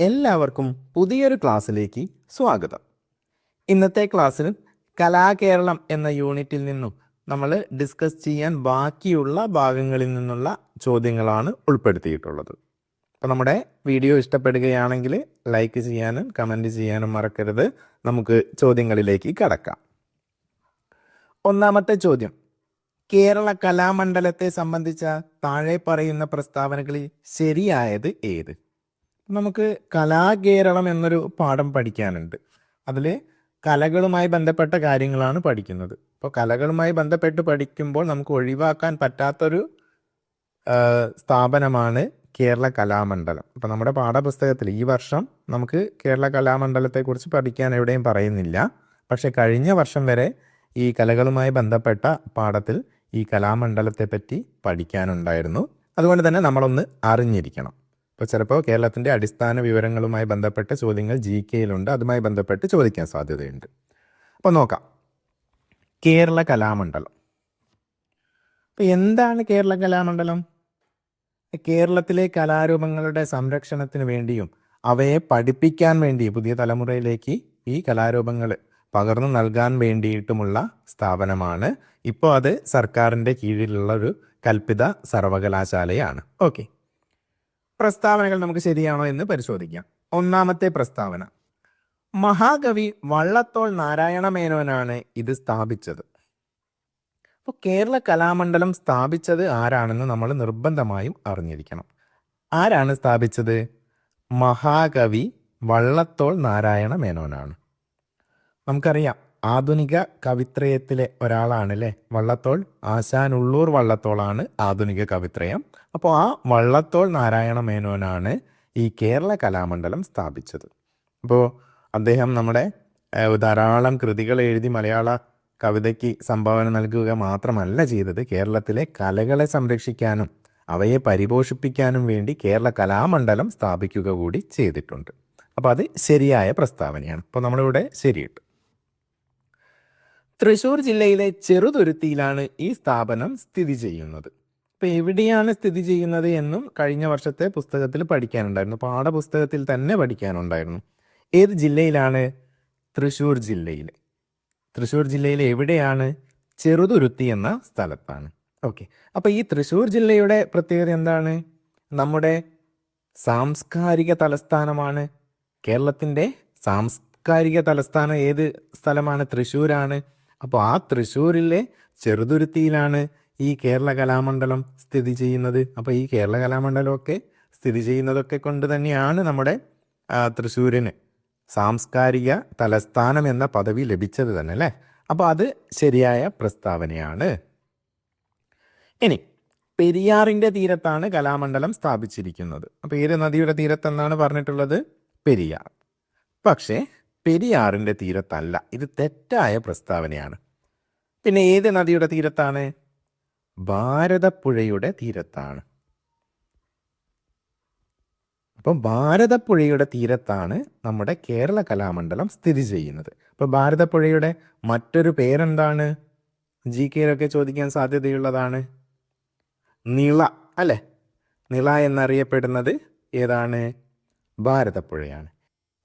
എല്ലാവർക്കും പുതിയൊരു ക്ലാസ്സിലേക്ക് സ്വാഗതം. ഇന്നത്തെ ക്ലാസ്സിൽ കലാകേരളം എന്ന യൂണിറ്റിൽ നിന്നും നമ്മൾ ഡിസ്കസ് ചെയ്യാൻ ബാക്കിയുള്ള ഭാഗങ്ങളിൽ നിന്നുള്ള ചോദ്യങ്ങളാണ് ഉൾപ്പെടുത്തിയിട്ടുള്ളത്. അപ്പോൾ നമ്മുടെ വീഡിയോ ഇഷ്ടപ്പെടുകയാണെങ്കിൽ ലൈക്ക് ചെയ്യാനും കമൻറ്റ് ചെയ്യാനും മറക്കരുത്. നമുക്ക് ചോദ്യങ്ങളിലേക്ക് കടക്കാം. ഒന്നാമത്തെ ചോദ്യം, കേരള കലാമണ്ഡലത്തെ സംബന്ധിച്ച താഴെ പറയുന്ന പ്രസ്താവനകളിൽ ശരിയായത് ഏത്? നമുക്ക് കലാകേരളം എന്നൊരു പാഠം പഠിക്കാനുണ്ട്. അതിൽ കലകളുമായി ബന്ധപ്പെട്ട കാര്യങ്ങളാണ് പഠിക്കുന്നത്. അപ്പോൾ കലകളുമായി ബന്ധപ്പെട്ട് പഠിക്കുമ്പോൾ നമുക്ക് ഒഴിവാക്കാൻ പറ്റാത്തൊരു സ്ഥാപനമാണ് കേരള കലാമണ്ഡലം. അപ്പോൾ നമ്മുടെ പാഠപുസ്തകത്തിൽ ഈ വർഷം നമുക്ക് കേരള കലാമണ്ഡലത്തെക്കുറിച്ച് പഠിക്കാൻ എവിടെയും പറയുന്നില്ല. പക്ഷെ കഴിഞ്ഞ വർഷം വരെ ഈ കലകളുമായി ബന്ധപ്പെട്ട പാഠത്തിൽ ഈ കലാമണ്ഡലത്തെ പറ്റി പഠിക്കാനുണ്ടായിരുന്നു. അതുകൊണ്ട് തന്നെ നമ്മളൊന്ന് അറിഞ്ഞിരിക്കണം. അപ്പോൾ ചിലപ്പോൾ കേരളത്തിൻ്റെ അടിസ്ഥാന വിവരങ്ങളുമായി ബന്ധപ്പെട്ട ചോദ്യങ്ങൾ GK-യിലുണ്ട്, അതുമായി ബന്ധപ്പെട്ട് ചോദിക്കാൻ സാധ്യതയുണ്ട്. അപ്പോൾ നോക്കാം, കേരള കലാമണ്ഡലം. അപ്പോൾ എന്താണ് കേരള കലാമണ്ഡലം? കേരളത്തിലെ കലാരൂപങ്ങളുടെ സംരക്ഷണത്തിന് വേണ്ടിയും അവയെ പഠിപ്പിക്കാൻ വേണ്ടി പുതിയ തലമുറയിലേക്ക് ഈ കലാരൂപങ്ങൾ പകർന്നു നൽകാൻ വേണ്ടിയിട്ടുമുള്ള സ്ഥാപനമാണ്. ഇപ്പോൾ അത് സർക്കാരിൻ്റെ കീഴിലുള്ള ഒരു കൽപ്പിത സർവകലാശാലയാണ്. ഓക്കെ, പ്രസ്താവനകൾ നമുക്ക് ശരിയാണോ എന്ന് പരിശോധിക്കാം. ഒന്നാമത്തെ പ്രസ്താവന, മഹാകവി വള്ളത്തോൾ നാരായണ മേനോനാണ് ഇത് സ്ഥാപിച്ചത്. അപ്പോൾ കേരള കലാമണ്ഡലം സ്ഥാപിച്ചത് ആരാണെന്ന് നമ്മൾ നിർബന്ധമായും അറിഞ്ഞിരിക്കണം. ആരാണ് സ്ഥാപിച്ചത്? മഹാകവി വള്ളത്തോൾ നാരായണ മേനോനാണ്. നമുക്കറിയാം, ആധുനിക കവിത്രയത്തിലെ ഒരാളാണ് അല്ലേ വള്ളത്തോൾ. ആശാനുള്ളൂർ വള്ളത്തോളാണ് ആധുനിക കവിത്രയം. അപ്പോൾ ആ വള്ളത്തോൾ നാരായണ മേനോനാണ് ഈ കേരള കലാമണ്ഡലം സ്ഥാപിച്ചത്. അപ്പോൾ അദ്ദേഹം നമ്മുടെ ധാരാളം കൃതികൾ എഴുതി മലയാള കവിതയ്ക്ക് സംഭാവന നൽകുക മാത്രമല്ല ചെയ്തത്, കേരളത്തിലെ കലകളെ സംരക്ഷിക്കാനും അവയെ പരിപോഷിപ്പിക്കാനും വേണ്ടി കേരള കലാമണ്ഡലം സ്ഥാപിക്കുക കൂടി ചെയ്തിട്ടുണ്ട്. അപ്പോൾ അത് ശരിയായ പ്രസ്താവനയാണ്. അപ്പോൾ നമ്മളിവിടെ ശരിയിട്ടു. തൃശ്ശൂർ ജില്ലയിലെ ചെറുതുരുത്തിയിലാണ് ഈ സ്ഥാപനം സ്ഥിതി ചെയ്യുന്നത്. അപ്പോൾ എവിടെയാണ് സ്ഥിതി ചെയ്യുന്നത് എന്നും കഴിഞ്ഞ വർഷത്തെ പുസ്തകത്തിൽ പഠിക്കാനുണ്ടായിരുന്നു, പാഠപുസ്തകത്തിൽ തന്നെ പഠിക്കാനുണ്ടായിരുന്നു. ഏത് ജില്ലയിലാണ്? തൃശ്ശൂർ ജില്ലയിൽ. തൃശ്ശൂർ ജില്ലയിൽ എവിടെയാണ്? ചെറുതുരുത്തി എന്ന സ്ഥലത്താണ്. ഓക്കെ, അപ്പോൾ ഈ തൃശ്ശൂർ ജില്ലയുടെ പ്രത്യേകത എന്താണ്? നമ്മുടെ സാംസ്കാരിക തലസ്ഥാനമാണ്. കേരളത്തിൻ്റെ സാംസ്കാരിക തലസ്ഥാനം ഏത് സ്ഥലമാണ്? തൃശ്ശൂരാണ്. അപ്പോൾ ആ തൃശ്ശൂരിലെ ചെറുതുരുത്തിയിലാണ് ഈ കേരള കലാമണ്ഡലം സ്ഥിതി ചെയ്യുന്നത്. അപ്പോൾ ഈ കേരള കലാമണ്ഡലമൊക്കെ സ്ഥിതി ചെയ്യുന്നതൊക്കെ കൊണ്ട് തന്നെയാണ് നമ്മുടെ തൃശ്ശൂരിന് സാംസ്കാരിക തലസ്ഥാനം എന്ന പദവി ലഭിച്ചത് തന്നെ അല്ലേ. അപ്പോൾ അത് ശരിയായ പ്രസ്താവനയാണ്. ഇനി പെരിയാറിൻ്റെ തീരത്താണ് കലാമണ്ഡലം സ്ഥാപിച്ചിരിക്കുന്നത്. അപ്പോൾ ഏത് നദിയുടെ തീരത്തെന്നാണ് പറഞ്ഞിട്ടുള്ളത്? പെരിയാർ. പക്ഷേ പെരിയാറിൻ്റെ തീരത്തല്ല, ഇത് തെറ്റായ പ്രസ്താവനയാണ്. പിന്നെ ഏത് നദിയുടെ തീരത്താണ്? ഭാരതപ്പുഴയുടെ തീരത്താണ്. അപ്പം ഭാരതപ്പുഴയുടെ തീരത്താണ് നമ്മുടെ കേരള കലാമണ്ഡലം സ്ഥിതി ചെയ്യുന്നത്. അപ്പോൾ ഭാരതപ്പുഴയുടെ മറ്റൊരു പേരെന്താണ്? GK-യിലൊക്കെ ചോദിക്കാൻ സാധ്യതയുള്ളതാണ്. നിള അല്ലേ. നിള എന്നറിയപ്പെടുന്നത് ഏതാണ്? ഭാരതപ്പുഴയാണ്.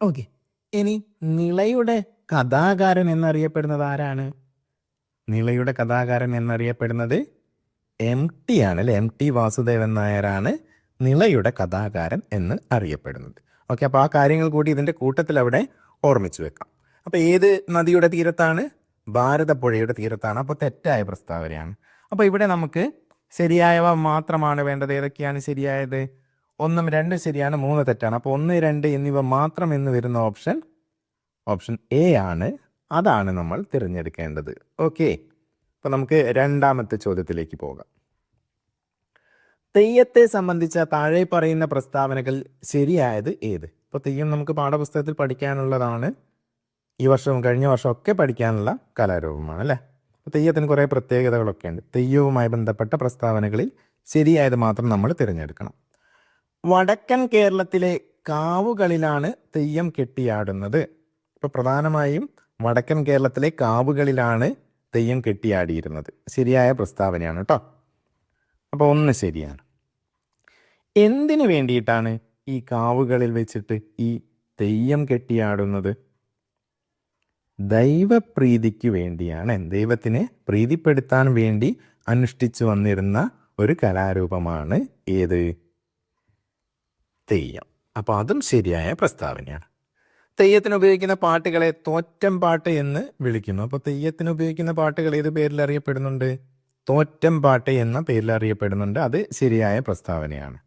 ഓക്കെ, ഇനി നിളയുടെ കഥാകാരൻ എന്നറിയപ്പെടുന്നത് ആരാണ്? നിളയുടെ കഥാകാരൻ എന്നറിയപ്പെടുന്നത് MT ആണ് അല്ലേ. MT വാസുദേവൻ നായരാണ് നിളയുടെ കഥാകാരൻ എന്ന് അറിയപ്പെടുന്നത്. ഓക്കെ, അപ്പോൾ ആ കാര്യങ്ങൾ കൂടി ഇതിൻ്റെ കൂട്ടത്തിൽ അവിടെ ഓർമ്മിച്ചു വെക്കാം. അപ്പോൾ ഏത് നദിയുടെ തീരത്താണ്? ഭാരതപ്പുഴയുടെ തീരത്താണ്. അപ്പോൾ തെറ്റായ പ്രസ്താവനയാണ്. അപ്പോൾ ഇവിടെ നമുക്ക് ശരിയായവ മാത്രമാണ് വേണ്ടത്. ഏതൊക്കെയാണ് ശരിയായത്? 1, 2 ശരിയാണ്, 3 തെറ്റാണ്. അപ്പോൾ 1, 2 എന്നിവ മാത്രം എന്ന് വരുന്ന ഓപ്ഷൻ A ആണ്. അതാണ് നമ്മൾ തിരഞ്ഞെടുക്കേണ്ടത്. ഓക്കെ, അപ്പോൾ നമുക്ക് രണ്ടാമത്തെ ചോദ്യത്തിലേക്ക് പോകാം. തെയ്യത്തെ സംബന്ധിച്ച താഴെ പറയുന്ന പ്രസ്താവനകൾ ശരിയായത് ഏത്? ഇപ്പോൾ തെയ്യം നമുക്ക് പാഠപുസ്തകത്തിൽ പഠിക്കാനുള്ളതാണ്. ഈ വർഷവും കഴിഞ്ഞ വർഷവും ഒക്കെ പഠിക്കാനുള്ള കലാരൂപമാണ് അല്ലേ. അപ്പോൾ തെയ്യത്തിന് കുറേ പ്രത്യേകതകളൊക്കെ ഉണ്ട്. തെയ്യവുമായി ബന്ധപ്പെട്ട പ്രസ്താവനകളിൽ ശരിയായത് മാത്രം നമ്മൾ തിരഞ്ഞെടുക്കണം. വടക്കൻ കേരളത്തിലെ കാവുകളിലാണ് തെയ്യം കെട്ടിയാടുന്നത്. ഇപ്പോൾ പ്രധാനമായും വടക്കൻ കേരളത്തിലെ കാവുകളിലാണ് തെയ്യം കെട്ടിയാടിയിരുന്നത്. ശരിയായ പ്രസ്താവനയാണ് കേട്ടോ. അപ്പോൾ 1 ശരിയാണ്. എന്തിനു വേണ്ടിയിട്ടാണ് ഈ കാവുകളിൽ വെച്ചിട്ട് ഈ തെയ്യം കെട്ടിയാടുന്നത്? ദൈവപ്രീതിക്ക് വേണ്ടിയാണ്, ദൈവത്തിനെ പ്രീതിപ്പെടുത്താൻ വേണ്ടി അനുഷ്ഠിച്ചു വന്നിരുന്ന ഒരു കലാരൂപമാണ് ഏത്? തെയ്യം. അപ്പോൾ അതും ശരിയായ പ്രസ്താവനയാണ്. തെയ്യത്തിന് ഉപയോഗിക്കുന്ന പാട്ടുകളെ തോറ്റം പാട്ട് എന്ന് വിളിക്കുന്നു. അപ്പോൾ തെയ്യത്തിന് ഉപയോഗിക്കുന്ന പാട്ടുകൾ ഏത് പേരിൽ അറിയപ്പെടുന്നുണ്ട്? തോറ്റം പാട്ട് എന്ന പേരിൽ അറിയപ്പെടുന്നുണ്ട്. അത് ശരിയായ പ്രസ്താവനയാണ്.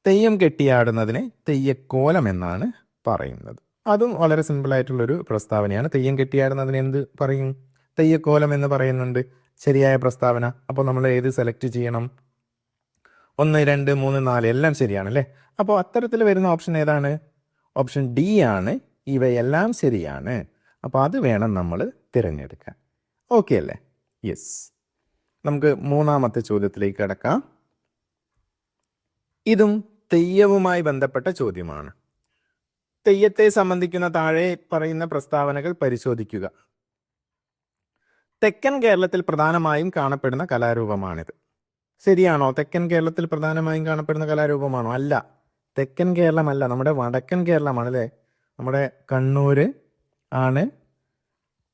തെയ്യം കെട്ടിയാടുന്നതിനെ തെയ്യക്കോലം എന്നാണ് പറയുന്നത്. അതും വളരെ സിമ്പിളായിട്ടുള്ളൊരു പ്രസ്താവനയാണ്. തെയ്യം കെട്ടിയാടുന്നതിന് എന്ത് പറയും? തെയ്യക്കോലം എന്ന് പറയുന്നുണ്ട്. ശരിയായ പ്രസ്താവന. അപ്പോൾ നമ്മൾ ഏത് സെലക്ട് ചെയ്യണം? 1, 2, 3, 4 എല്ലാം ശരിയാണല്ലേ. അപ്പോൾ അത്തരത്തിൽ വരുന്ന ഓപ്ഷൻ ഏതാണ്? ഓപ്ഷൻ ഡി ആണ്. ഇവയെല്ലാം ശരിയാണ്. അപ്പോൾ അത് വേണം നമ്മൾ തിരഞ്ഞെടുക്കാൻ. ഓക്കെ അല്ലേ? യെസ്. നമുക്ക് മൂന്നാമത്തെ ചോദ്യത്തിലേക്ക് കടക്കാം. ഇതും തെയ്യവുമായി ബന്ധപ്പെട്ട ചോദ്യമാണ്. തെയ്യത്തെ സംബന്ധിക്കുന്ന താഴെ പറയുന്ന പ്രസ്താവനകൾ പരിശോധിക്കുക. തെക്കൻ കേരളത്തിൽ പ്രധാനമായും കാണപ്പെടുന്ന കലാരൂപമാണിത്. ശരിയാണോ? തെക്കൻ കേരളത്തിൽ പ്രധാനമായും കാണപ്പെടുന്ന കലാരൂപമാണോ? അല്ല, തെക്കൻ കേരളമല്ല, നമ്മുടെ വടക്കൻ കേരളമാണ് അല്ലേ. നമ്മുടെ കണ്ണൂർ ആണ്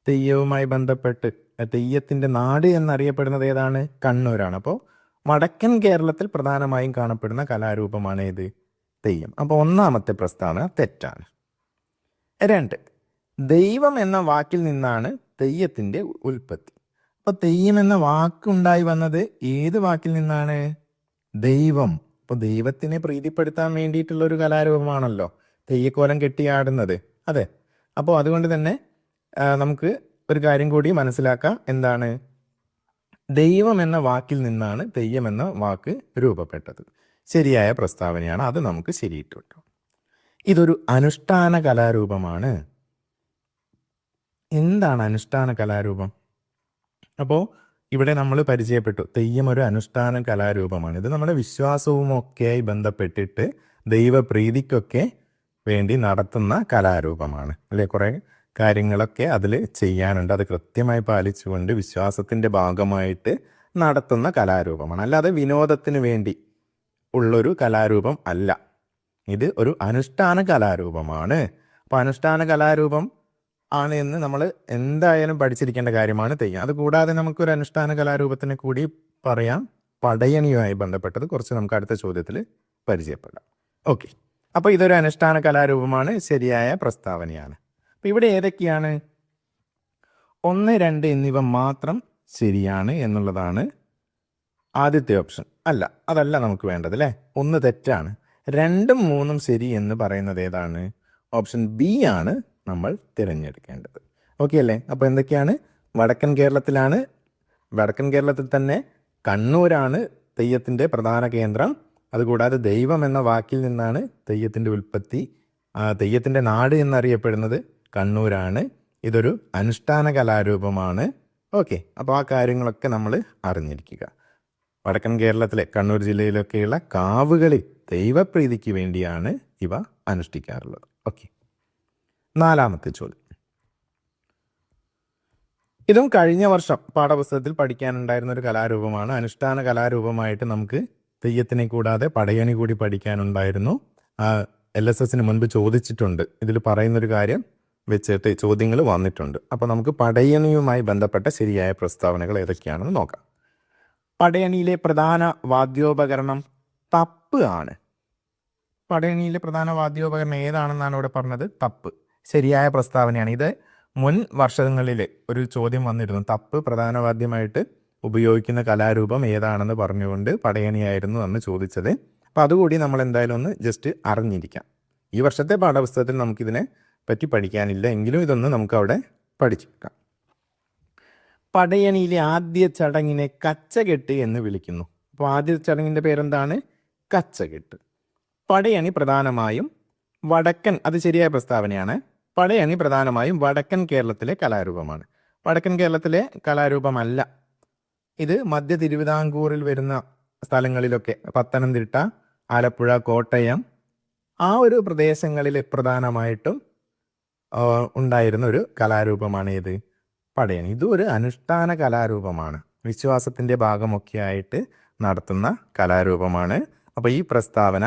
തെയ്യവുമായി ബന്ധപ്പെട്ട് തെയ്യത്തിൻ്റെ നാട് എന്നറിയപ്പെടുന്നത് ഏതാണ്? കണ്ണൂരാണ്. അപ്പോൾ വടക്കൻ കേരളത്തിൽ പ്രധാനമായും കാണപ്പെടുന്ന കലാരൂപമാണ് ഏത്? തെയ്യം. അപ്പോൾ ഒന്നാമത്തെ പ്രസ്താവന തെറ്റാണ്. 2, ദൈവം എന്ന വാക്കിൽ നിന്നാണ് തെയ്യത്തിൻ്റെ ഉൽപ്പത്തി. അപ്പോൾ തെയ്യം എന്ന വാക്കുണ്ടായി വന്നത് ഏത് വാക്കിൽ നിന്നാണ്? ദൈവം. അപ്പോൾ ദൈവത്തിനെ പ്രീതിപ്പെടുത്താൻ വേണ്ടിയിട്ടുള്ള ഒരു കലാരൂപമാണല്ലോ തെയ്യക്കോലം കെട്ടിയാടുന്നത്. അതെ. അപ്പോൾ അതുകൊണ്ട് തന്നെ നമുക്ക് ഒരു കാര്യം കൂടി മനസ്സിലാക്കാം. എന്താണ്? ദൈവം എന്ന വാക്കിൽ നിന്നാണ് തെയ്യം എന്ന വാക്ക് രൂപപ്പെട്ടത്. ശരിയായ പ്രസ്താവനയാണ്. അത് നമുക്ക് ശരിയിട്ടു കേട്ടോ. ഇതൊരു അനുഷ്ഠാന കലാരൂപമാണ്. എന്താണ് അനുഷ്ഠാന കലാരൂപം? അപ്പോൾ ഇവിടെ നമ്മൾ പരിചയപ്പെട്ടു, തെയ്യം ഒരു അനുഷ്ഠാന കലാരൂപമാണ്. ഇത് നമ്മുടെ വിശ്വാസവും ഒക്കെയായി ബന്ധപ്പെട്ടിട്ട് ദൈവപ്രീതിക്കൊക്കെ വേണ്ടി നടത്തുന്ന കലാരൂപമാണ് അല്ലേ. കുറേ കാര്യങ്ങളൊക്കെ അതിൽ ചെയ്യാനുണ്ട്. അത് കൃത്യമായി പാലിച്ചുകൊണ്ട് വിശ്വാസത്തിൻ്റെ ഭാഗമായിട്ട് നടത്തുന്ന കലാരൂപമാണ്. അല്ലാതെ വിനോദത്തിന് വേണ്ടി ഉള്ളൊരു കലാരൂപം അല്ല. ഇത് ഒരു അനുഷ്ഠാന കലാരൂപമാണ്. അപ്പോൾ അനുഷ്ഠാന കലാരൂപം ആണ് എന്ന് നമ്മൾ എന്തായാലും പഠിച്ചിരിക്കേണ്ട കാര്യമാണ് തെയ്യം. അതുകൂടാതെ നമുക്കൊരു അനുഷ്ഠാന കലാരൂപത്തിനെ കൂടി പറയാം. പടയണിയുമായി ബന്ധപ്പെട്ടത് കുറച്ച് നമുക്ക് അടുത്ത ചോദ്യത്തിൽ പരിചയപ്പെടാം. ഓക്കെ. അപ്പോൾ ഇതൊരു അനുഷ്ഠാന കലാരൂപമാണ്. ശരിയായ പ്രസ്താവനയാണ്. അപ്പോൾ ഇവിടെ ഏതൊക്കെയാണ്? 1, 2 എന്നിവ മാത്രം ശരിയാണ് എന്നുള്ളതാണ് ആദ്യത്തെ ഓപ്ഷൻ. അല്ല, അതല്ല നമുക്ക് വേണ്ടത് അല്ലേ. 1 തെറ്റാണ്. 2ഉം 3ഉം ശരി എന്ന് പറയുന്നത് ഏതാണ്? ഓപ്ഷൻ ബി ആണ് നമ്മൾ തിരഞ്ഞെടുക്കേണ്ടത്. ഓക്കെ അല്ലേ. അപ്പോൾ എന്തൊക്കെയാണ്? വടക്കൻ കേരളത്തിലാണ്. വടക്കൻ കേരളത്തിൽ തന്നെ കണ്ണൂരാണ് തെയ്യത്തിൻ്റെ പ്രധാന കേന്ദ്രം. അതുകൂടാതെ ദൈവം എന്ന വാക്കിൽ നിന്നാണ് തെയ്യത്തിൻ്റെ ഉൽപ്പത്തി. തെയ്യത്തിൻ്റെ നാട് എന്നറിയപ്പെടുന്നത് കണ്ണൂരാണ്. ഇതൊരു അനുഷ്ഠാന കലാരൂപമാണ്. ഓക്കെ. അപ്പോൾ ആ കാര്യങ്ങളൊക്കെ നമ്മൾ അറിഞ്ഞിരിക്കുക. വടക്കൻ കേരളത്തിലെ കണ്ണൂർ ജില്ലയിലൊക്കെയുള്ള കാവുകളിൽ ദൈവപ്രീതിക്ക് വേണ്ടിയാണ് ഇവ അനുഷ്ഠിക്കാറുള്ളത്. ഓക്കെ. 4ാമത്തെ ചോദ്യം. ഇതും കഴിഞ്ഞ വർഷം പാഠപുസ്തകത്തിൽ പഠിക്കാനുണ്ടായിരുന്ന ഒരു കലാരൂപമാണ്. അനുഷ്ഠാന കലാരൂപമായിട്ട് നമുക്ക് തെയ്യത്തിനെ കൂടാതെ പടയണി കൂടി പഠിക്കാനുണ്ടായിരുന്നു. LSSന് മുൻപ് ചോദിച്ചിട്ടുണ്ട്. ഇതിൽ പറയുന്നൊരു കാര്യം വെച്ചിട്ട് ചോദ്യങ്ങൾ വന്നിട്ടുണ്ട്. അപ്പോൾ നമുക്ക് പടയണിയുമായി ബന്ധപ്പെട്ട ശരിയായ പ്രസ്താവനകൾ ഏതൊക്കെയാണെന്ന് നോക്കാം. പടയണിയിലെ പ്രധാന വാദ്യോപകരണം തപ്പ് ആണ്. പടയണിയിലെ പ്രധാന വാദ്യോപകരണം ഏതാണെന്നാണ് ഇവിടെ പറഞ്ഞത്? തപ്പ്. ശരിയായ പ്രസ്താവനയാണ്. ഇത് മുൻ വർഷങ്ങളിൽ ഒരു ചോദ്യം വന്നിരുന്നു. തപ്പ് പ്രധാന വാദ്യമായിട്ട് ഉപയോഗിക്കുന്ന കലാരൂപം ഏതാണെന്ന് പറഞ്ഞുകൊണ്ട് പടയണിയായിരുന്നു അന്ന് ചോദിച്ചത്. അപ്പോൾ അതുകൂടി നമ്മൾ എന്തായാലും ഒന്ന് ജസ്റ്റ് അറിഞ്ഞിരിക്കാം. ഈ വർഷത്തെ പാഠപുസ്തകത്തിൽ നമുക്കിതിനെ പറ്റി പഠിക്കാനില്ല, എങ്കിലും ഇതൊന്ന് നമുക്ക് അവിടെ പഠിച്ചെടുക്കാം. പടയണിയിലെ ആദ്യ ചടങ്ങിനെ കച്ചകെട്ട് എന്ന് വിളിക്കുന്നു. അപ്പോൾ ആദ്യ ചടങ്ങിൻ്റെ പേരെന്താണ്? കച്ചകെട്ട്. പടയണി പ്രധാനമായും വടക്കൻ, അത് ശരിയായ പ്രസ്താവനയാണ്. പടയണി പ്രധാനമായും വടക്കൻ കേരളത്തിലെ കലാരൂപമാണ്. വടക്കൻ കേരളത്തിലെ കലാരൂപമല്ല. ഇത് മധ്യ തിരുവിതാംകൂറിൽ വരുന്ന സ്ഥലങ്ങളിലൊക്കെ, പത്തനംതിട്ട, ആലപ്പുഴ, കോട്ടയം, ആ ഒരു പ്രദേശങ്ങളിൽ പ്രധാനമായിട്ടും ഉണ്ടായിരുന്ന ഒരു കലാരൂപമാണ് ഏത്? പടയണി. ഇതും ഒരു അനുഷ്ഠാന കലാരൂപമാണ്. വിശ്വാസത്തിൻ്റെ ഭാഗമൊക്കെ ആയിട്ട് നടത്തുന്ന കലാരൂപമാണ്. അപ്പോൾ ഈ പ്രസ്താവന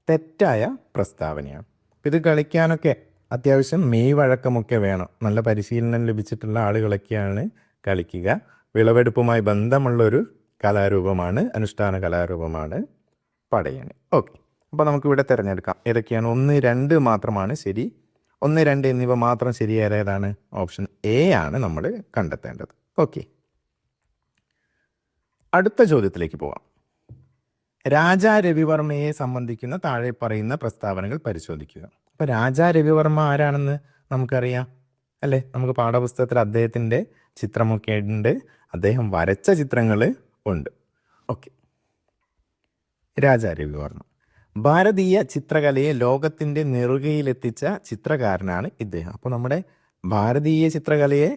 തെറ്റായ പ്രസ്താവനയാണ്. ഇത് കളിക്കാനൊക്കെ അത്യാവശ്യം മെയ് വഴക്കമൊക്കെ വേണം. നല്ല പരിശീലനം ലഭിച്ചിട്ടുള്ള ആളുകളൊക്കെയാണ് കളിക്കുക. വിളവെടുപ്പുമായി ബന്ധമുള്ളൊരു കലാരൂപമാണ്, അനുഷ്ഠാന കലാരൂപമാണ് പടയണി. ഓക്കെ, അപ്പോൾ നമുക്കിവിടെ തിരഞ്ഞെടുക്കാം ഏതൊക്കെയാണ്. 1, 2 മാത്രമാണ് ശരി. 1, 2 എന്നിവ മാത്രം ശരിയായതാണ് ഓപ്ഷൻ എ ആണ് നമ്മൾ കണ്ടെത്തേണ്ടത്. ഓക്കെ, അടുത്ത ചോദ്യത്തിലേക്ക് പോവാം. രാജാ രവിവർമ്മയെ സംബന്ധിക്കുന്ന താഴെ പറയുന്ന പ്രസ്താവനകൾ പരിശോധിക്കുക. അപ്പോൾ രാജാ രവിവർമ്മ ആരാണെന്ന് നമുക്കറിയാം അല്ലേ? നമുക്ക് പാഠപുസ്തകത്തിൽ അദ്ദേഹത്തിൻ്റെ ചിത്രമൊക്കെ ഉണ്ട്, അദ്ദേഹം വരച്ച ചിത്രങ്ങൾ ഉണ്ട്. ഓക്കെ, രാജാ രവിവർമ്മ ഭാരതീയ ചിത്രകലയെ ലോകത്തിൻ്റെ നെറുകയിലെത്തിച്ച ചിത്രകാരനാണ് ഇദ്ദേഹം. അപ്പോൾ നമ്മുടെ ഭാരതീയ ചിത്രകലയെ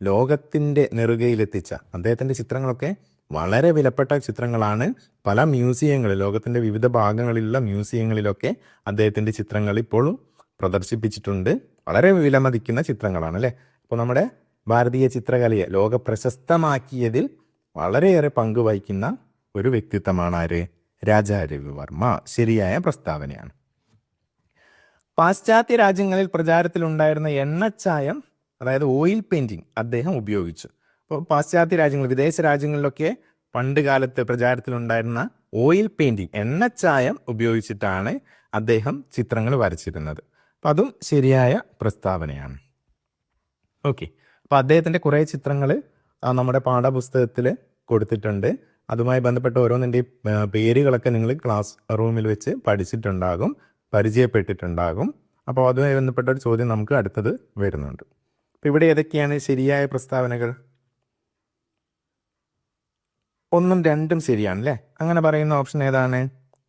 ലോകത്തിൻ്റെ നെറുകയിലെത്തിച്ച അദ്ദേഹത്തിൻ്റെ ചിത്രങ്ങളൊക്കെ വളരെ വിലപ്പെട്ട ചിത്രങ്ങളാണ്. പല മ്യൂസിയങ്ങളിൽ, ലോകത്തിൻ്റെ വിവിധ ഭാഗങ്ങളിലുള്ള മ്യൂസിയങ്ങളിലൊക്കെ അദ്ദേഹത്തിൻ്റെ ചിത്രങ്ങൾ ഇപ്പോഴും പ്രദർശിപ്പിച്ചിട്ടുണ്ട്. വളരെ വിലമതിക്കുന്ന ചിത്രങ്ങളാണ് അല്ലേ? അപ്പോൾ നമ്മുടെ ഭാരതീയ ചിത്രകലയെ ലോക പ്രശസ്തമാക്കിയതിൽ വളരെയേറെ പങ്ക് വഹിക്കുന്ന ഒരു വ്യക്തിത്വമാണ് ആര്? രാജാ രവിവർമ്മ. ശരിയായ പ്രസ്താവനയാണ്. പാശ്ചാത്യ രാജ്യങ്ങളിൽ പ്രചാരത്തിലുണ്ടായിരുന്ന എണ്ണച്ചായം, അതായത് ഓയിൽ പെയിന്റിങ് അദ്ദേഹം ഉപയോഗിച്ചു. അപ്പോൾ പാശ്ചാത്യ രാജ്യങ്ങൾ, വിദേശ രാജ്യങ്ങളിലൊക്കെ പണ്ട് കാലത്ത് പ്രചാരത്തിലുണ്ടായിരുന്ന ഓയിൽ പെയിന്റിങ്, എണ്ണച്ചായം ഉപയോഗിച്ചിട്ടാണ് അദ്ദേഹം ചിത്രങ്ങൾ വരച്ചിരുന്നത്. അപ്പം അതും ശരിയായ പ്രസ്താവനയാണ്. ഓക്കെ, അപ്പോൾ അദ്ദേഹത്തിൻ്റെ കുറേ ചിത്രങ്ങൾ നമ്മുടെ പാഠപുസ്തകത്തിൽ കൊടുത്തിട്ടുണ്ട്. അതുമായി ബന്ധപ്പെട്ട ഓരോന്നിൻ്റെ പേരുകളൊക്കെ നിങ്ങൾ ക്ലാസ് റൂമിൽ വെച്ച് പഠിച്ചിട്ടുണ്ടാകും, പരിചയപ്പെട്ടിട്ടുണ്ടാകും. അപ്പോൾ അതുമായി ബന്ധപ്പെട്ട ഒരു ചോദ്യം നമുക്ക് അടുത്തത് വരുന്നുണ്ട്. അപ്പോൾ ഇവിടെ ഏതൊക്കെയാണ് ശരിയായ പ്രസ്താവനകൾ? 1ഉം 2ഉം ശരിയാണ് അല്ലേ? അങ്ങനെ പറയുന്ന ഓപ്ഷൻ ഏതാണ്?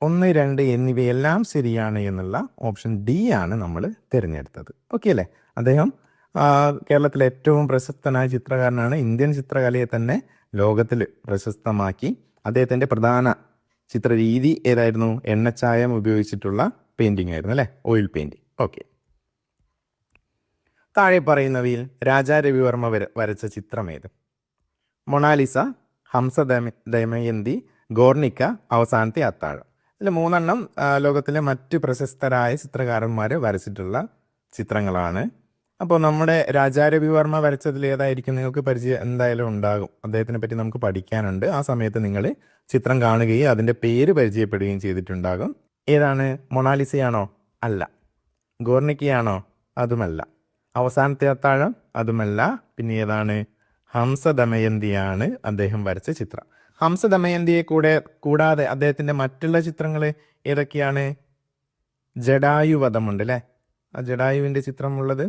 1, 2 എന്നിവയെല്ലാം ശരിയാണ് എന്നുള്ള ഓപ്ഷൻ ഡി ആണ് നമ്മൾ തിരഞ്ഞെടുത്തത്. ഓക്കെ അല്ലേ? അദ്ദേഹം കേരളത്തിലെ ഏറ്റവും പ്രശസ്തനായ ചിത്രകാരനാണ്. ഇന്ത്യൻ ചിത്രകലയെ തന്നെ ലോകത്തിൽ പ്രശസ്തമാക്കി. അദ്ദേഹത്തിൻ്റെ പ്രധാന ചിത്രരീതി ഏതായിരുന്നു? എണ്ണച്ചായം ഉപയോഗിച്ചിട്ടുള്ള പെയിൻറ്റിങ് ആയിരുന്നു അല്ലേ? Oil painting. ഓക്കെ, താഴെ പറയുന്നവയിൽ രാജാ രവിവർമ്മ വരച്ച ചിത്രം ഏത്? മൊണാലിസ, ഹംസ ദമയന്തി, ഗോർണിക്ക, അവസാനത്തെ അത്താഴം. ഇതിൽ 3 ലോകത്തിലെ മറ്റ് പ്രശസ്തരായ ചിത്രകാരന്മാർ വരച്ചിട്ടുള്ള ചിത്രങ്ങളാണ്. അപ്പോൾ നമ്മുടെ രാജാ രവിവർമ്മ വരച്ചതിൽ ഏതായിരിക്കും? നിങ്ങൾക്ക് പരിചയം എന്തായാലും ഉണ്ടാകും. അദ്ദേഹത്തിനെ പറ്റി നമുക്ക് പഠിക്കാനുണ്ട്. ആ സമയത്ത് നിങ്ങൾ ചിത്രം കാണുകയും അതിൻ്റെ പേര് പരിചയപ്പെടുകയും ചെയ്തിട്ടുണ്ടാകും. ഏതാണ്? മൊണാലിസയാണോ? അല്ല. ഗോർണിക്കയാണോ? അതുമല്ല. അവസാനത്തെ അത്താഴം? അതുമല്ല. പിന്നെ ഏതാണ്? ഹംസ ദമയന്തിയാണ് അദ്ദേഹം വരച്ച ചിത്രം. ഹംസ ദമയന്തിയെ കൂടാതെ അദ്ദേഹത്തിൻ്റെ മറ്റുള്ള ചിത്രങ്ങൾ ഏതൊക്കെയാണ്? ജടായുവധമുണ്ട് അല്ലേ? ആ ജടായുവിൻ്റെ ചിത്രമുള്ളത്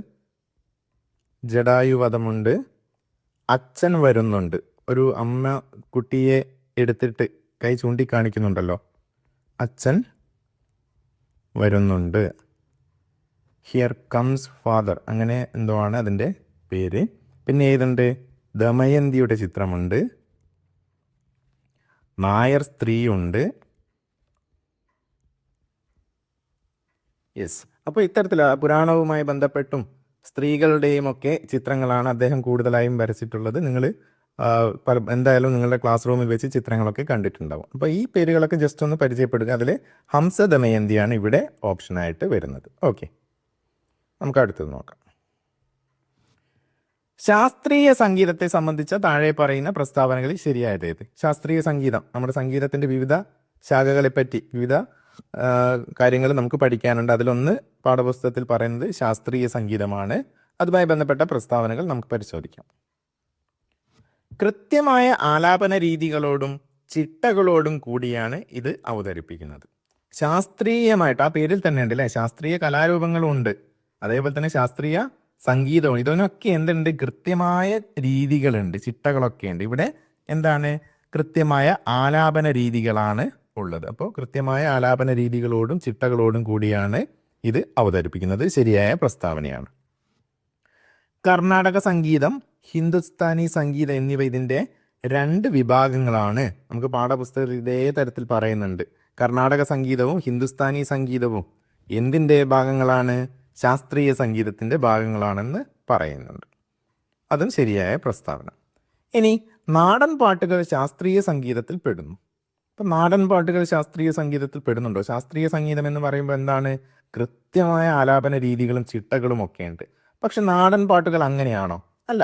ജടായുവധമുണ്ട്. അച്ഛൻ വരുന്നുണ്ട്, ഒരു അമ്മ കുട്ടിയെ എടുത്തിട്ട് കൈ ചൂണ്ടിക്കാണിക്കുന്നുണ്ടല്ലോ, അച്ഛൻ വരുന്നുണ്ട്. ഹിയർ കംസ് ഫാദർ, അങ്ങനെ എന്തോ ആണ് അതിൻ്റെ പേര്. പിന്നെ ഏതുണ്ട്? ദമയന്തിയുടെ ചിത്രമുണ്ട്, നായർ സ്ത്രീയുണ്ട്. യെസ്, അപ്പോൾ ഇത്തരത്തിൽ പുരാണവുമായി ബന്ധപ്പെട്ടും സ്ത്രീകളുടെയും ഒക്കെ ചിത്രങ്ങളാണ് അദ്ദേഹം കൂടുതലായും വരച്ചിട്ടുള്ളത്. നിങ്ങൾ എന്തായാലും നിങ്ങളുടെ ക്ലാസ് റൂമിൽ വെച്ച് ചിത്രങ്ങളൊക്കെ കണ്ടിട്ടുണ്ടാവും. അപ്പോൾ ഈ പേരുകളൊക്കെ ജസ്റ്റ് ഒന്ന് പരിചയപ്പെടുക. അതിൽ ഹംസ ദമയന്തിയാണ് ഇവിടെ ഓപ്ഷനായിട്ട് വരുന്നത്. ഓക്കെ, നമുക്ക് അടുത്തത് നോക്കാം. ശാസ്ത്രീയ സംഗീതത്തെ സംബന്ധിച്ച താഴെ പറയുന്ന പ്രസ്താവനകളിൽ ശരിയായത് ഏത്? ശാസ്ത്രീയ സംഗീതം, നമ്മുടെ സംഗീതത്തിൻ്റെ വിവിധ ശാഖകളെപ്പറ്റി വിവിധ കാര്യങ്ങൾ നമുക്ക് പഠിക്കാനുണ്ട്. അതിലൊന്ന് പാഠപുസ്തകത്തിൽ പറയുന്നത് ശാസ്ത്രീയ സംഗീതമാണ്. അതുമായി ബന്ധപ്പെട്ട പ്രസ്താവനകൾ നമുക്ക് പരിശോധിക്കാം. കൃത്യമായ ആലാപന രീതികളോടും ചിട്ടകളോടും കൂടിയാണ് ഇത് അവതരിപ്പിക്കുന്നത്. ശാസ്ത്രീയമായിട്ട്, ആ പേരിൽ തന്നെ ഉണ്ട് അല്ലേ? ശാസ്ത്രീയ കലാരൂപങ്ങളും ഉണ്ട്, അതേപോലെ തന്നെ ശാസ്ത്രീയ സംഗീതവും. ഇതിനൊക്കെ എന്തുണ്ട്? കൃത്യമായ രീതികളുണ്ട്, ചിട്ടകളൊക്കെ ഉണ്ട്. ഇവിടെ എന്താണ്? കൃത്യമായ ആലാപന രീതികളാണ് ഉള്ളത്. അപ്പോൾ കൃത്യമായ ആലാപന രീതികളോടും ചിട്ടകളോടും കൂടിയാണ് ഇത് അവതരിപ്പിക്കുന്നത്. ശരിയായ പ്രസ്താവനയാണ്. കർണാടക സംഗീതം, ഹിന്ദുസ്ഥാനി സംഗീതം എന്നിവ ഇതിൻ്റെ 2 വിഭാഗങ്ങളാണ്. നമുക്ക് പാഠപുസ്തകത്തിൽ ഇതേ തരത്തിൽ പറയുന്നുണ്ട്. കർണാടക സംഗീതവും ഹിന്ദുസ്ഥാനി സംഗീതവും എന്തിൻ്റെ ഭാഗങ്ങളാണ്? ശാസ്ത്രീയ സംഗീതത്തിൻ്റെ ഭാഗങ്ങളാണെന്ന് പറയുന്നുണ്ട്. അതും ശരിയായ പ്രസ്താവന. ഇനി നാടൻ പാട്ടുകൾ ശാസ്ത്രീയ സംഗീതത്തിൽ പെടുന്നു. അപ്പം നാടൻ പാട്ടുകൾ ശാസ്ത്രീയ സംഗീതത്തിൽ പെടുന്നുണ്ടോ? ശാസ്ത്രീയ സംഗീതം എന്ന് പറയുമ്പോൾ എന്താണ്? കൃത്യമായ ആലാപന രീതികളും ചിട്ടകളും ഒക്കെ ഉണ്ട്. പക്ഷെ നാടൻ പാട്ടുകൾ അങ്ങനെയാണോ? അല്ല.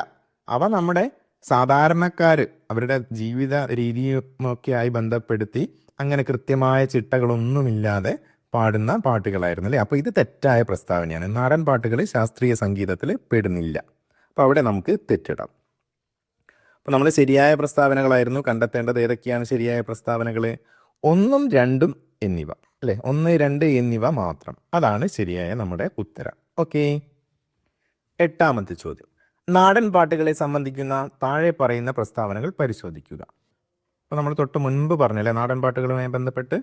അവ നമ്മുടെ സാധാരണക്കാർ അവരുടെ ജീവിത രീതിയുമൊക്കെയായി ബന്ധപ്പെടുത്തി അങ്ങനെ കൃത്യമായ ചിട്ടകളൊന്നുമില്ലാതെ പാടുന്ന പാട്ടുകളായിരുന്നു അല്ലേ? അപ്പോൾ ഇത് തെറ്റായ പ്രസ്താവനയാണ്. നാടൻ പാട്ടുകൾ ശാസ്ത്രീയ സംഗീതത്തിൽ പെടുന്നില്ല. അപ്പോൾ അവിടെ നമുക്ക് തെറ്റിടാം. അപ്പോൾ നമ്മൾ ശരിയായ പ്രസ്താവനകളായിരുന്നു കണ്ടെത്തേണ്ടത്. ഏതൊക്കെയാണ് ശരിയായ പ്രസ്താവനകൾ? 1, 2 എന്നിവ അല്ലേ? 1, 2 എന്നിവ മാത്രം. അതാണ് ശരിയായ നമ്മുടെ ഉത്തരം. ഓക്കെ. 8ാമത്തെ ചോദ്യം. നാടൻ പാട്ടുകളെ സംബന്ധിക്കുന്ന താഴെ പറയുന്ന പ്രസ്താവനകൾ പരിശോധിക്കുക. അപ്പോൾ നമ്മൾ തൊട്ട് മുൻപ് പറഞ്ഞല്ലേ നാടൻ പാട്ടുകളുമായി ബന്ധപ്പെട്ട്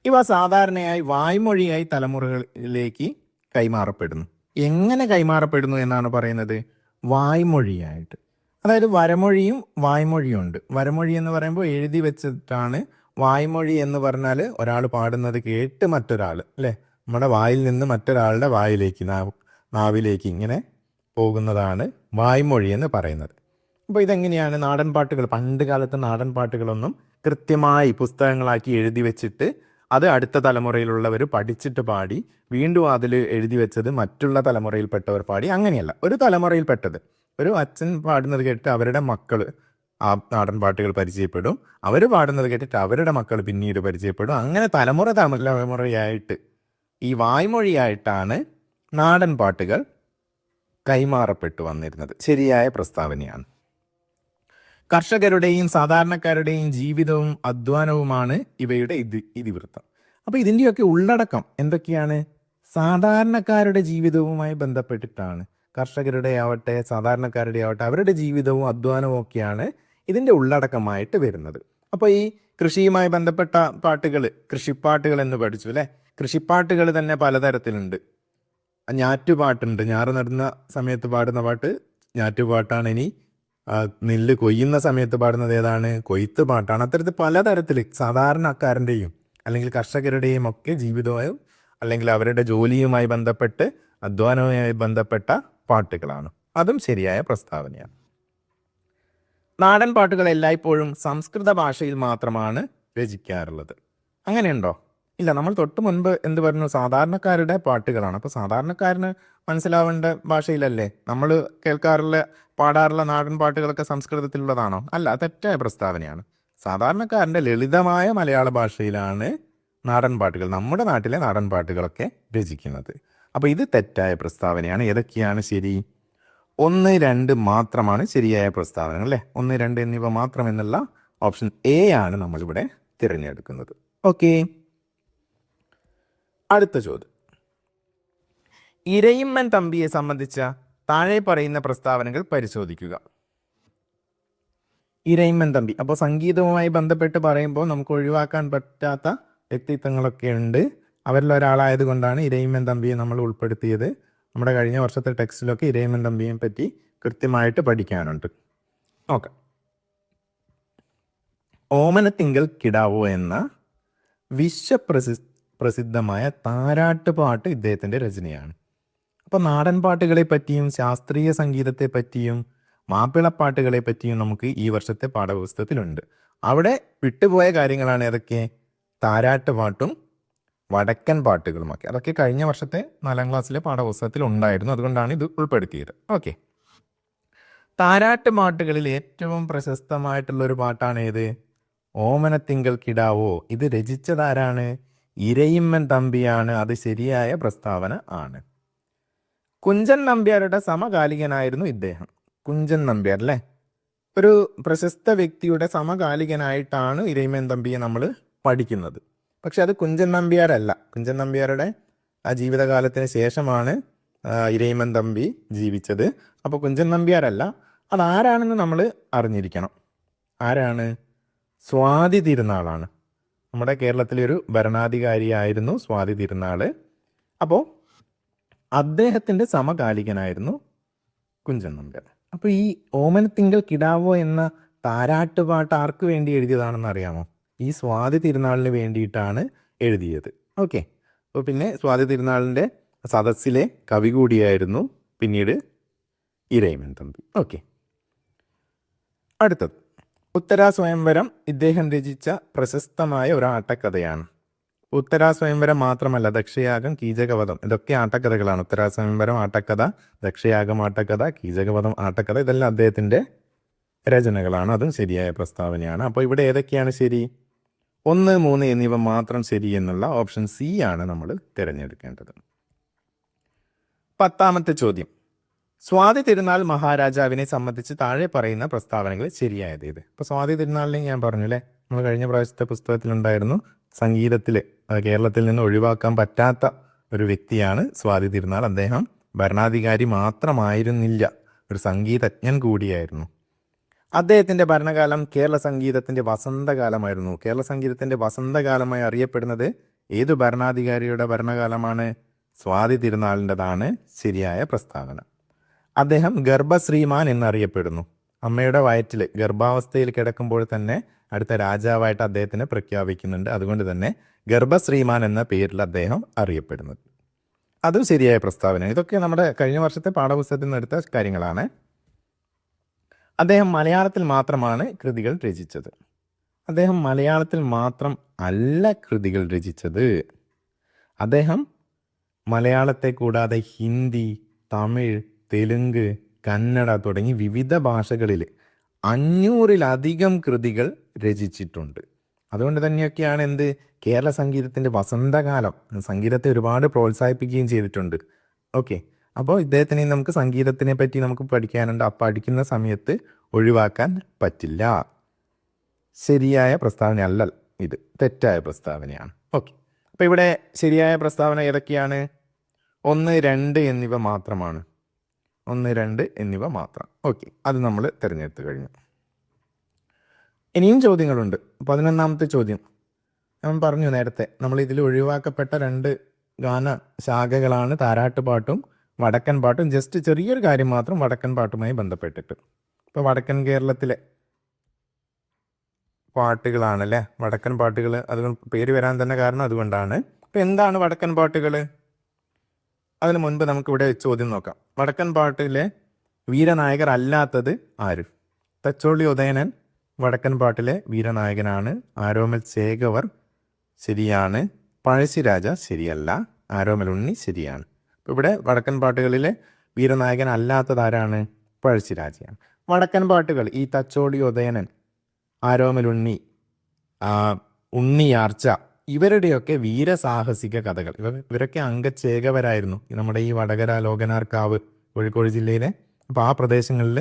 ഇവ സാധാരണയായി വായ്മൊഴിയായി തലമുറകളിലേക്ക് കൈമാറപ്പെടുന്നു. എങ്ങനെ കൈമാറപ്പെടുന്നു എന്നാണ് പറയുന്നത്? വായ്മൊഴിയായിട്ട്. അതായത് വരമൊഴിയും വായ്മൊഴിയും ഉണ്ട്. വരമൊഴി എന്ന് പറയുമ്പോൾ എഴുതി വെച്ചിട്ടാണ്. വായ്മൊഴി എന്ന് പറഞ്ഞാൽ ഒരാൾ പാടുന്നത് കേട്ട് മറ്റൊരാൾ അല്ലേ നമ്മുടെ വായിൽ നിന്ന് മറ്റൊരാളുടെ വായിലേക്ക് നാവിലേക്ക് ഇങ്ങനെ പോകുന്നതാണ് വായ്മൊഴി എന്ന് പറയുന്നത്. അപ്പോൾ ഇതെങ്ങനെയാണ്? നാടൻ പാട്ടുകൾ പണ്ട് കാലത്ത് നാടൻ പാട്ടുകളൊന്നും കൃത്യമായി പുസ്തകങ്ങളാക്കി എഴുതി വെച്ചിട്ട് അത് അടുത്ത തലമുറയിലുള്ളവർ പഠിച്ചിട്ട് പാടി വീണ്ടും അതിൽ എഴുതി വെച്ചത് മറ്റുള്ള തലമുറയിൽപ്പെട്ടവർ പാടി അങ്ങനെയല്ല. ഒരു തലമുറയിൽപ്പെട്ടത് ഒരു അച്ഛൻ പാടുന്നത് കേട്ടിട്ട് അവരുടെ മക്കൾ ആ നാടൻ പാട്ടുകൾ പരിചയപ്പെടും. അവർ പാടുന്നത് കേട്ടിട്ട് അവരുടെ മക്കൾ പിന്നീട് പരിചയപ്പെടും. അങ്ങനെ തലമുറയായിട്ട് ഈ വായ്മൊഴിയായിട്ടാണ് നാടൻ പാട്ടുകൾ കൈമാറപ്പെട്ടു വന്നിരുന്നത്. ശരിയായ പ്രസ്താവനയാണ്. കർഷകരുടെയും സാധാരണക്കാരുടെയും ജീവിതവും അധ്വാനവുമാണ് ഇവയുടെ ഇതിവൃത്തം. അപ്പോൾ ഇതിൻ്റെയൊക്കെ ഉള്ളടക്കം എന്തൊക്കെയാണ്? സാധാരണക്കാരുടെ ജീവിതവുമായി ബന്ധപ്പെട്ടിട്ടാണ്. കർഷകരുടെ ആവട്ടെ സാധാരണക്കാരുടെ ആവട്ടെ അവരുടെ ജീവിതവും അധ്വാനവും ഒക്കെയാണ് ഇതിൻ്റെ ഉള്ളടക്കമായിട്ട് വരുന്നത്. അപ്പോൾ ഈ കൃഷിയുമായി ബന്ധപ്പെട്ട പാട്ടുകൾ കൃഷിപ്പാട്ടുകൾ എന്ന് പഠിച്ചു അല്ലേ? കൃഷിപ്പാട്ടുകൾ തന്നെ പലതരത്തിലുണ്ട്. ഞാറ്റുപാട്ടുണ്ട്. ഞാറ് നടുന്ന സമയത്ത് പാടുന്ന പാട്ട് ഞാറ്റുപാട്ടാണ്. ഇനി നെല്ല് കൊയ്യുന്ന സമയത്ത് പാടുന്നത് ഏതാണ്? കൊയ്ത്ത് പാട്ടാണ്. അത്തരത്തിൽ പലതരത്തിൽ സാധാരണക്കാരൻ്റെയും അല്ലെങ്കിൽ കർഷകരുടെയും ഒക്കെ ജീവിതവും അല്ലെങ്കിൽ അവരുടെ ജോലിയുമായി ബന്ധപ്പെട്ട് അധ്വാനവുമായി ബന്ധപ്പെട്ട പാട്ടുകളാണ്. അതും ശരിയായ പ്രസ്താവനയാണ്. നാടൻ പാട്ടുകൾ എല്ലായ്പ്പോഴും സംസ്കൃത ഭാഷയിൽ മാത്രമാണ് രചിക്കാറുള്ളത്. അങ്ങനെയുണ്ടോ? ഇല്ല. നമ്മൾ തൊട്ട് മുൻപ് എന്ത് പറഞ്ഞു? സാധാരണക്കാരുടെ പാട്ടുകളാണ്. അപ്പോൾ സാധാരണക്കാരന് മനസ്സിലാവേണ്ട ഭാഷയിലല്ലേ നമ്മൾ കേൾക്കാറുള്ള പാടാറുള്ള നാടൻ പാട്ടുകളൊക്കെ സംസ്കൃതത്തിലുള്ളതാണോ? അല്ല. തെറ്റായ പ്രസ്താവനയാണ്. സാധാരണക്കാരൻ്റെ ലളിതമായ മലയാള ഭാഷയിലാണ് നാടൻ പാട്ടുകൾ നമ്മുടെ നാട്ടിലെ നാടൻ പാട്ടുകളൊക്കെ രചിക്കുന്നത്. അപ്പോൾ ഇത് തെറ്റായ പ്രസ്താവനയാണ്. ഏതൊക്കെയാണ് ശരി? 1, 2 മാത്രമാണ് ശരിയായ പ്രസ്താവനകൾ അല്ലേ? 1, 2 എന്നിവ മാത്രം എന്നുള്ള ഓപ്ഷൻ എ ആണ് നമ്മളിവിടെ തിരഞ്ഞെടുക്കുന്നത്. ഓക്കെ. അടുത്ത ചോദ്യം. ഇരയിമ്മൻ തമ്പിയെ സംബന്ധിച്ച താഴെ പറയുന്ന പ്രസ്താവനകൾ പരിശോധിക്കുക. ഇരയിമ്മൻ തമ്പി. അപ്പോൾ സംഗീതവുമായി ബന്ധപ്പെട്ട് പറയുമ്പോൾ നമുക്ക് ഒഴിവാക്കാൻ പറ്റാത്ത വ്യക്തിത്വങ്ങളൊക്കെ ഉണ്ട്. അവരിൽ ഒരാളായത് കൊണ്ടാണ് ഇരയിമ്മൻ തമ്പിയെ നമ്മൾ ഉൾപ്പെടുത്തിയത്. നമ്മുടെ കഴിഞ്ഞ വർഷത്തെ ടെക്സ്റ്റിലൊക്കെ ഇരയിമ്മൻ തമ്പിയെ പറ്റി കൃത്യമായിട്ട് പഠിക്കാനുണ്ട്. നോക്കാം. ഓമനത്തിങ്കൽ കിടാവോ എന്ന വിശ്വപ്രസിദ്ധമായ താരാട്ട് പാട്ട് ഇദ്ദേഹത്തിൻ്റെ രചനയാണ്. അപ്പോൾ നാടൻ പാട്ടുകളെ പറ്റിയും ശാസ്ത്രീയ സംഗീതത്തെ പറ്റിയും മാപ്പിളപ്പാട്ടുകളെ പറ്റിയും നമുക്ക് ഈ വർഷത്തെ പാഠപുസ്തകത്തിലുണ്ട്. അവിടെ വിട്ടുപോയ കാര്യങ്ങളാണ് ഏതൊക്കെ? താരാട്ട് പാട്ടും വടക്കൻ പാട്ടുകളുമൊക്കെ. അതൊക്കെ കഴിഞ്ഞ വർഷത്തെ 4ാം ക്ലാസ്സിലെ പാഠപുസ്തകത്തിൽ ഉണ്ടായിരുന്നു. അതുകൊണ്ടാണ് ഇത് ഉൾപ്പെടുത്തിയത്. ഓക്കെ. താരാട്ട് പാട്ടുകളിൽ ഏറ്റവും പ്രശസ്തമായിട്ടുള്ളൊരു പാട്ടാണ് ഏത്? ഓമനത്തിങ്കൽ കിടാവോ. ഇത് രചിച്ചതാരാണ്? ഇരയിമ്മൻ തമ്പിയാണ്. അത് ശരിയായ പ്രസ്താവന ആണ്. കുഞ്ചൻ നമ്പ്യാരുടെ സമകാലികനായിരുന്നു ഇദ്ദേഹം. കുഞ്ചൻ നമ്പ്യാർ അല്ലേ? ഒരു പ്രശസ്ത വ്യക്തിയുടെ സമകാലികനായിട്ടാണ് ഇരയിമ്മൻ തമ്പിയെ നമ്മൾ പഠിക്കുന്നത്. പക്ഷെ അത് കുഞ്ചൻ നമ്പ്യാരല്ല. കുഞ്ചൻ നമ്പ്യാരുടെ ആ ജീവിതകാലത്തിന് ശേഷമാണ് ഇരയിമ്മൻ തമ്പി ജീവിച്ചത്. അപ്പോൾ കുഞ്ചൻ നമ്പ്യാരല്ല. അതാരാണെന്ന് നമ്മൾ അറിഞ്ഞിരിക്കണം. ആരാണ്? സ്വാതി തിരുനാളാണ്. നമ്മുടെ കേരളത്തിലെ ഒരു ഭരണാധികാരിയായിരുന്നു സ്വാതി തിരുനാൾ. അപ്പോൾ അദ്ദേഹത്തിൻ്റെ സമകാലികനായിരുന്നു കുഞ്ചൻ നമ്പ്യാർ. അപ്പോൾ ഈ ഓമനത്തിങ്കൽ കിടാവോ എന്ന താരാട്ടുപാട്ട് ആർക്ക് വേണ്ടി എഴുതിയതാണെന്ന് അറിയാമോ? ഈ സ്വാതി തിരുനാളിന് വേണ്ടിയിട്ടാണ് എഴുതിയത്. ഓക്കെ. അപ്പോൾ പിന്നെ സ്വാതി തിരുനാളിൻ്റെ സദസ്സിലെ കവി കൂടിയായിരുന്നു പിന്നീട് ഇരയിമ്മൻ തമ്പി. ഓക്കെ. അടുത്തത്. ഉത്തരാ സ്വയംവരം ഇദ്ദേഹം രചിച്ച പ്രശസ്തമായ ഒരു ആട്ടക്കഥയാണ്. ഉത്തരാ സ്വയംവരം മാത്രമല്ല, ദക്ഷയാഗം, കീചകവധം ഇതൊക്കെ ആട്ടക്കഥകളാണ്. ഉത്തരാ സ്വയംവരം ആട്ടക്കഥ, ദക്ഷയാഗം ആട്ടക്കഥ, കീചകവധം ആട്ടക്കഥ ഇതെല്ലാം അദ്ദേഹത്തിൻ്റെ രചനകളാണ്. അതും ശരിയായ പ്രസ്താവനയാണ്. അപ്പോൾ ഇവിടെ ഏതൊക്കെയാണ് ശരി? 1, 3 എന്നിവ മാത്രം ശരി എന്നുള്ള ഓപ്ഷൻ സി ആണ് നമ്മൾ തിരഞ്ഞെടുക്കേണ്ടത്. 10ാമത്തെ ചോദ്യം. സ്വാതി തിരുനാൾ മഹാരാജാവിനെ സംബന്ധിച്ച് താഴെ പറയുന്ന പ്രസ്താവനകൾ ശരിയായത് ഏത്? ഇപ്പോൾ സ്വാതി തിരുനാളിനെ ഞാൻ പറഞ്ഞു അല്ലേ, നമ്മൾ കഴിഞ്ഞ പ്രാവശ്യത്തെ പുസ്തകത്തിലുണ്ടായിരുന്നു. സംഗീതത്തിൽ കേരളത്തിൽ നിന്ന് ഒഴിവാക്കാൻ പറ്റാത്ത ഒരു വ്യക്തിയാണ് സ്വാതി തിരുനാൾ. അദ്ദേഹം ഭരണാധികാരി മാത്രമായിരുന്നില്ല, ഒരു സംഗീതജ്ഞൻ കൂടിയായിരുന്നു. അദ്ദേഹത്തിൻ്റെ ഭരണകാലം കേരള സംഗീതത്തിൻ്റെ വസന്തകാലമായിരുന്നു. കേരള സംഗീതത്തിൻ്റെ വസന്തകാലമായി അറിയപ്പെടുന്നത് ഏതു ഭരണാധികാരിയുടെ ഭരണകാലമാണ്? സ്വാതി തിരുനാളിൻ്റെതാണ് ശരിയായ പ്രസ്താവന. അദ്ദേഹം ഗർഭശ്രീമാൻ എന്നറിയപ്പെടുന്നു. അമ്മയുടെ വയറ്റിൽ ഗർഭാവസ്ഥയിൽ കിടക്കുമ്പോൾ തന്നെ അടുത്ത രാജാവായിട്ട് അദ്ദേഹത്തിനെ പ്രഖ്യാപിക്കുന്നുണ്ട്. അതുകൊണ്ട് തന്നെ ഗർഭശ്രീമാൻ എന്ന പേരിൽ അദ്ദേഹം അറിയപ്പെടുന്നത്. അതും ശരിയായ പ്രസ്താവന. ഇതൊക്കെ നമ്മുടെ കഴിഞ്ഞ വർഷത്തെ പാഠപുസ്തകത്തിൽ നിന്ന് എടുത്ത കാര്യങ്ങളാണ്. അദ്ദേഹം മലയാളത്തിൽ മാത്രമാണ് കൃതികൾ രചിച്ചത്. അദ്ദേഹം മലയാളത്തിൽ മാത്രം അല്ല കൃതികൾ രചിച്ചത്. അദ്ദേഹം മലയാളത്തെ കൂടാതെ ഹിന്ദി, തമിഴ്, തെലുങ്ക്, കന്നഡ തുടങ്ങി വിവിധ ഭാഷകളിൽ 500-ലധികം കൃതികൾ രചിച്ചിട്ടുണ്ട്. അതുകൊണ്ട് തന്നെയൊക്കെയാണ് കേരള സംഗീതത്തിൻ്റെ വസന്തകാലം. സംഗീതത്തെ ഒരുപാട് പ്രോത്സാഹിപ്പിക്കുകയും ചെയ്തിട്ടുണ്ട്. ഓക്കെ, അപ്പോൾ ഇദ്ദേഹത്തിനെ നമുക്ക് സംഗീതത്തിനെ പറ്റി നമുക്ക് പഠിക്കാനുണ്ട്. അപ്പോൾ പഠിക്കുന്ന സമയത്ത് ഒഴിവാക്കാൻ പറ്റില്ല. ശരിയായ പ്രസ്താവന അല്ല ഇത്, തെറ്റായ പ്രസ്താവനയാണ്. ഓക്കെ, അപ്പോൾ ഇവിടെ ശരിയായ പ്രസ്താവന ഏതൊക്കെയാണ്? 1, 2 എന്നിവ മാത്രമാണ്. 1, 2 എന്നിവ മാത്രം. ഓക്കെ, അത് നമ്മൾ തിരഞ്ഞെടുത്ത് കഴിഞ്ഞു. ഇനിയും ചോദ്യങ്ങളുണ്ട്. 11ാമത്തെ ചോദ്യം ഞാൻ പറഞ്ഞു നേരത്തെ, നമ്മൾ ഇതിൽ ഒഴിവാക്കപ്പെട്ട 2 ഗാന ശാഖകളാണ് താരാട്ടുപാട്ടും വടക്കൻ പാട്ടും. ജസ്റ്റ് ചെറിയൊരു കാര്യം മാത്രം വടക്കൻ പാട്ടുമായി ബന്ധപ്പെട്ടിട്ട്. ഇപ്പോൾ വടക്കൻ കേരളത്തിലെ പാട്ടുകളാണല്ലേ വടക്കൻ പാട്ടുകൾ. അത് പേര് വരാൻ തന്നെ കാരണം അതുകൊണ്ടാണ്. അപ്പോൾ എന്താണ് വടക്കൻ പാട്ടുകൾ? അതിന് മുൻപ് നമുക്കിവിടെ ചോദ്യം നോക്കാം. വടക്കൻ പാട്ടിലെ വീരനായകർ അല്ലാത്തത് ആര്? തച്ചോളി ഉദയനൻ വടക്കൻ പാട്ടിലെ വീരനായകനാണ്. ആരോമൽ ചേകവർ ശരിയാണ്. പഴശ്ശിരാജ ശരിയല്ല. ആരോമൽ ഉണ്ണി ശരിയാണ്. അപ്പോൾ ഇവിടെ വടക്കൻ പാട്ടുകളിലെ വീരനായകൻ അല്ലാത്തത് ആരാണ്? പഴശ്ശിരാജയാണ്. വടക്കൻ പാട്ടുകൾ ഈ തച്ചോളി ഉദയനൻ, ആരോമൽ ഉണ്ണി, ഉണ്ണിയാർച്ച ഇവരുടെയൊക്കെ വീരസാഹസിക കഥകൾ. ഇവരൊക്കെ അംഗച്ചേകവരായിരുന്നു. നമ്മുടെ ഈ വടകര, ലോകനാർക്കാവ്, കോഴിക്കോട് ജില്ലയിലെ അപ്പോൾ ആ പ്രദേശങ്ങളിൽ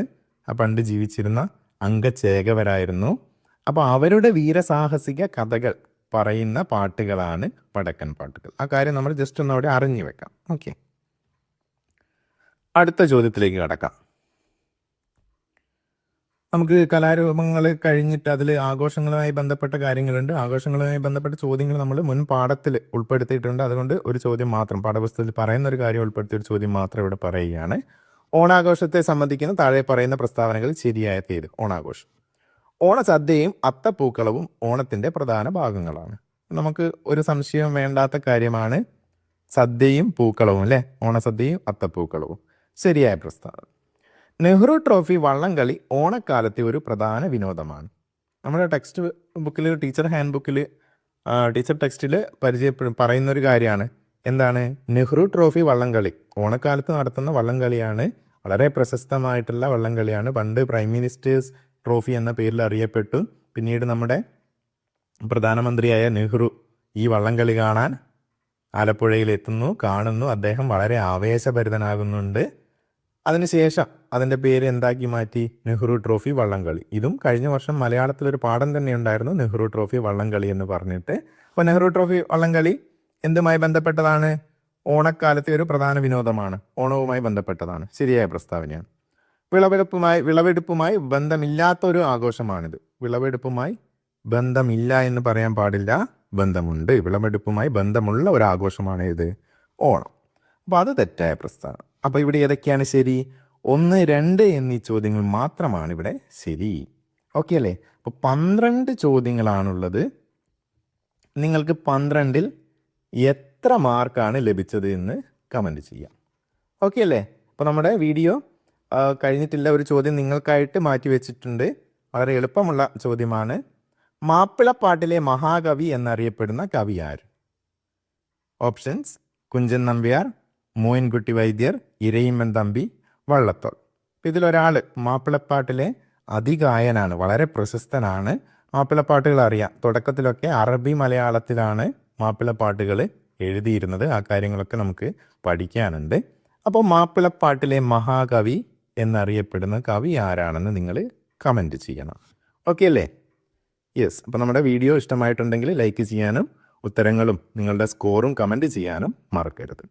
പണ്ട് ജീവിച്ചിരുന്ന അംഗച്ചേകവരായിരുന്നു. അപ്പോൾ അവരുടെ വീരസാഹസിക കഥകൾ പറയുന്ന പാട്ടുകളാണ് വടക്കൻ പാട്ടുകൾ. ആ കാര്യം നമ്മൾ ജസ്റ്റ് ഒന്ന് അവിടെ അറിഞ്ഞു വെക്കാം. ഓക്കെ, അടുത്ത ചോദ്യത്തിലേക്ക് കടക്കാം. നമുക്ക് കലാരൂപങ്ങൾ കഴിഞ്ഞിട്ട് അതിൽ ആഘോഷങ്ങളുമായി ബന്ധപ്പെട്ട കാര്യങ്ങളുണ്ട്. ആഘോഷങ്ങളുമായി ബന്ധപ്പെട്ട ചോദ്യങ്ങൾ നമ്മൾ മുൻ പാഠത്തിൽ ഉൾപ്പെടുത്തിയിട്ടുണ്ട്. അതുകൊണ്ട് ഒരു ചോദ്യം മാത്രം, പാഠപുസ്തകത്തിൽ പറയുന്ന ഒരു കാര്യം ഉൾപ്പെടുത്തിയ ഒരു ചോദ്യം മാത്രം ഇവിടെ പറയുകയാണ്. ഓണാഘോഷത്തെ സംബന്ധിക്കുന്ന താഴെ പറയുന്ന പ്രസ്താവനകൾ ശരിയായ ഏത്? ഓണാഘോഷം. ഓണസദ്യയും അത്തപ്പൂക്കളവും ഓണത്തിൻ്റെ പ്രധാന ഭാഗങ്ങളാണ്. നമുക്ക് ഒരു സംശയവും വേണ്ടാത്ത കാര്യമാണ് സദ്യയും പൂക്കളവും അല്ലേ. ഓണസദ്യയും അത്തപ്പൂക്കളവും ശരിയായ പ്രസ്താവന. നെഹ്റു ട്രോഫി വള്ളംകളി ഓണക്കാലത്തെ ഒരു പ്രധാന വിനോദമാണ്. നമ്മുടെ ടെക്സ്റ്റ് ബുക്കിൽ, ടീച്ചർ ഹാൻഡ് ബുക്കിൽ, ടീച്ചർ ടെക്സ്റ്റിൽ പറയുന്നൊരു കാര്യമാണ്. എന്താണ്? നെഹ്റു ട്രോഫി വള്ളംകളി ഓണക്കാലത്ത് നടത്തുന്ന വള്ളംകളിയാണ്. വളരെ പ്രശസ്തമായിട്ടുള്ള വള്ളംകളിയാണ്. പണ്ട് പ്രൈം മിനിസ്റ്റേഴ്സ് ട്രോഫി എന്ന പേരിൽ അറിയപ്പെട്ടു. പിന്നീട് നമ്മുടെ പ്രധാനമന്ത്രിയായ നെഹ്റു ഈ വള്ളംകളി കാണാൻ ആലപ്പുഴയിൽ എത്തുന്നു, കാണുന്നു. അദ്ദേഹം വളരെ ആവേശഭരിതനാകുന്നുണ്ട്. അതിനുശേഷം അതിൻ്റെ പേര് എന്താക്കി മാറ്റി? നെഹ്റു ട്രോഫി വള്ളംകളി. ഇതും കഴിഞ്ഞ വർഷം മലയാളത്തിലൊരു പാഠം തന്നെ ഉണ്ടായിരുന്നു, നെഹ്റു ട്രോഫി വള്ളംകളി എന്ന് പറഞ്ഞിട്ട്. അപ്പോൾ നെഹ്റു ട്രോഫി വള്ളംകളി എന്തുമായി ബന്ധപ്പെട്ടതാണ്? ഓണക്കാലത്തെ ഒരു പ്രധാന വിനോദമാണ്. ഓണവുമായി ബന്ധപ്പെട്ടതാണ്. ശരിയായ പ്രസ്താവനയാണ്. വിളവെടുപ്പുമായി ബന്ധമില്ലാത്തൊരു ആഘോഷമാണിത്. വിളവെടുപ്പുമായി ബന്ധമില്ല എന്ന് പറയാൻ പാടില്ല, ബന്ധമുണ്ട്. വിളവെടുപ്പുമായി ബന്ധമുള്ള ഒരു ആഘോഷമാണ് ഇത് ഓണം. അപ്പോൾ അത് തെറ്റായ പ്രസ്താവന. അപ്പോൾ ഇവിടെ ഏതൊക്കെയാണ് ശരി? 1, 2 എന്നീ ചോദ്യങ്ങൾ മാത്രമാണ് ഇവിടെ ശരി. ഓക്കെ അല്ലേ? അപ്പോൾ 12 ചോദ്യങ്ങളാണുള്ളത്. നിങ്ങൾക്ക് 12ൽ എത്ര മാർക്കാണ് ലഭിച്ചത് എന്ന് കമൻറ്റ് ചെയ്യാം. ഓക്കെ അല്ലേ? അപ്പോൾ നമ്മുടെ വീഡിയോ കഴിഞ്ഞിട്ടില്ല. ഒരു ചോദ്യം നിങ്ങൾക്കായിട്ട് മാറ്റി വെച്ചിട്ടുണ്ട്. വളരെ എളുപ്പമുള്ള ചോദ്യമാണ്. മാപ്പിളപ്പാട്ടിലെ മഹാകവി എന്നറിയപ്പെടുന്ന കവി ആര്? ഓപ്ഷൻസ്: കുഞ്ചൻ നമ്പ്യാർ, മോയിൻകുട്ടി വൈദ്യർ, ഇരയിമ്മൻ തമ്പി, വള്ളത്തോൾ. ഇതിലൊരാൾ മാപ്പിളപ്പാട്ടിലെ അതികായനാണ്, വളരെ പ്രശസ്തനാണ്. മാപ്പിളപ്പാട്ടുകൾ അറിയാം, തുടക്കത്തിലൊക്കെ അറബി മലയാളത്തിലാണ് മാപ്പിളപ്പാട്ടുകൾ എഴുതിയിരുന്നത്. ആ കാര്യങ്ങളൊക്കെ നമുക്ക് പഠിക്കാനുണ്ട്. അപ്പോൾ മാപ്പിളപ്പാട്ടിലെ മഹാകവി എന്നറിയപ്പെടുന്ന കവി ആരാണെന്ന് നിങ്ങൾ കമൻറ്റ് ചെയ്യണം. ഓക്കെ അല്ലേ? യെസ്. അപ്പോൾ നമ്മുടെ വീഡിയോ ഇഷ്ടമായിട്ടുണ്ടെങ്കിൽ ലൈക്ക് ചെയ്യാനും ഉത്തരങ്ങളും നിങ്ങളുടെ സ്കോറും കമൻറ്റ് ചെയ്യാനും മറക്കരുത്.